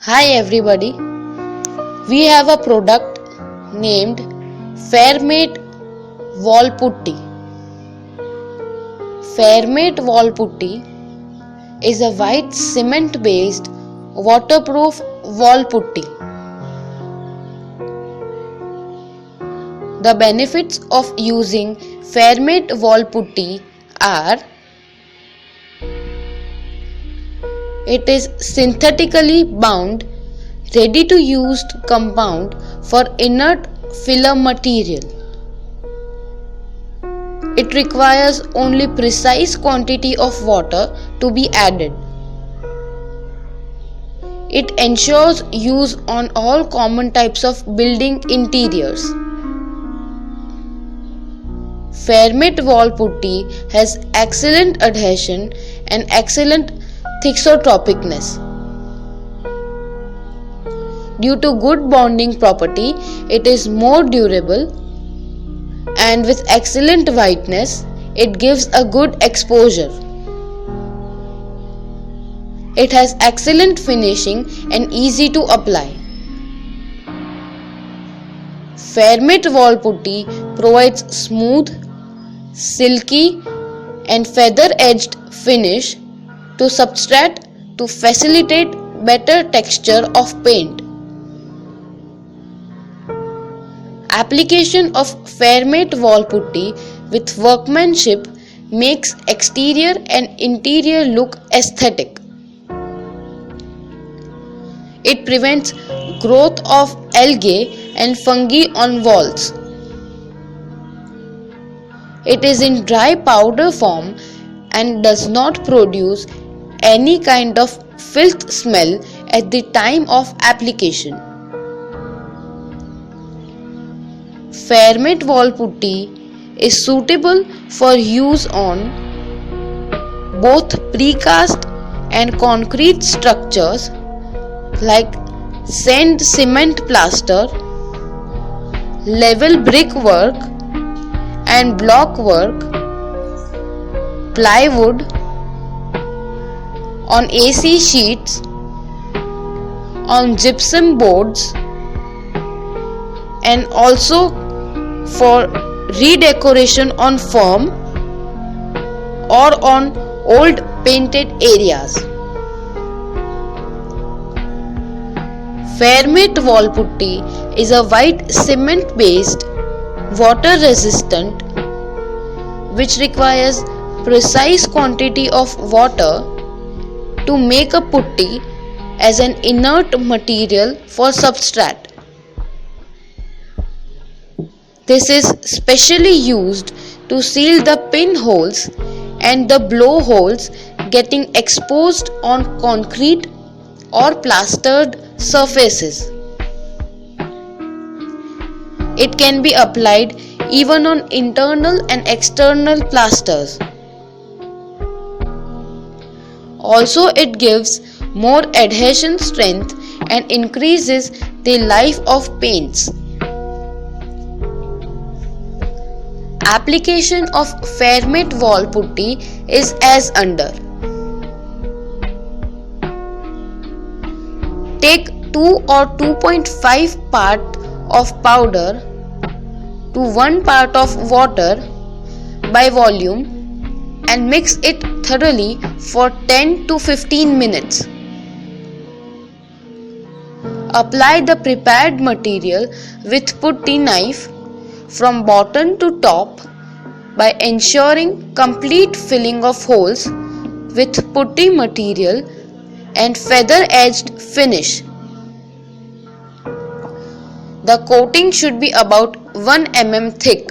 Hi everybody, we have a product named Fairmate Wall Putty. Fairmate Wall Putty is a white cement based waterproof wall putty. The benefits of using Fairmate Wall Putty are: it is synthetically bound, ready to use compound for inert filler material. It requires only precise quantity of water to be added. It ensures use on all common types of building interiors. Fairmate Wall Putty has excellent adhesion and excellent thixotropicness. Due to good bonding property, it is more durable, and with excellent whiteness, it gives a good exposure. It has excellent finishing and easy to apply. Fairmate Wall Putty provides smooth, silky and feather-edged finish to substrate to facilitate better texture of paint. Application of Fairmate Wall Putty with workmanship makes exterior and interior look aesthetic. It prevents growth of algae and fungi on walls. It is in dry powder form and does not produce any kind of filth smell at the time of application. Fairmate Wall Putty is suitable for use on both precast and concrete structures like sand cement plaster, level brick work and block work, plywood, on AC sheets, on gypsum boards, and also for redecoration on firm or on old painted areas. Fairmate Wall Putty is a white cement based, water resistant, which requires precise quantity of water to make a putty as an inert material for substrate. This is specially used to seal the pinholes and the blowholes getting exposed on concrete or plastered surfaces. It can be applied even on internal and external plasters. Also, it gives more adhesion strength and increases the life of paints. Application of Fairmate Wall Putty is as under. Take 2 or 2.5 part of powder to 1 part of water by volume and mix it thoroughly for 10 to 15 minutes. Apply the prepared material with putty knife from bottom to top by ensuring complete filling of holes with putty material and feather-edged finish. The coating should be about 1 mm thick.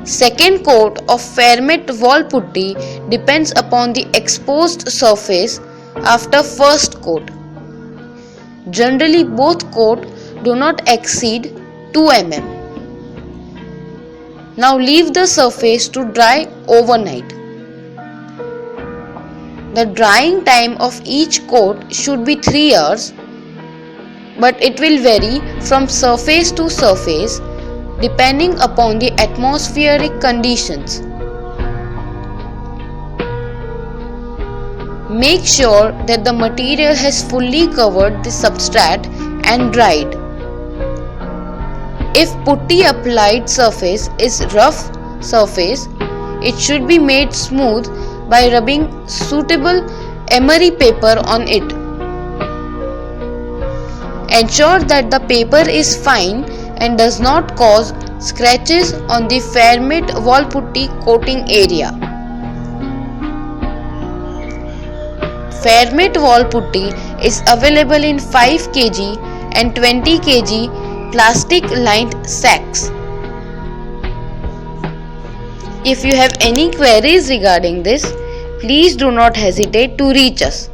Second coat of Fairmate Wall Putty depends upon the exposed surface after first coat. Generally, both coats do not exceed 2 mm. Now leave the surface to dry overnight. The drying time of each coat should be 3 hours, but it will vary from surface to surface depending upon the atmospheric conditions. Make sure that the material has fully covered the substrate and dried. If putty applied surface is rough surface, it should be made smooth by rubbing suitable emery paper on it. Ensure that the paper is fine and does not cause scratches on the Fairmate wall putty coating area. Fairmate wall putty is available in 5 kg and 20 kg plastic lined sacks. If you have any queries regarding this, please do not hesitate to reach us.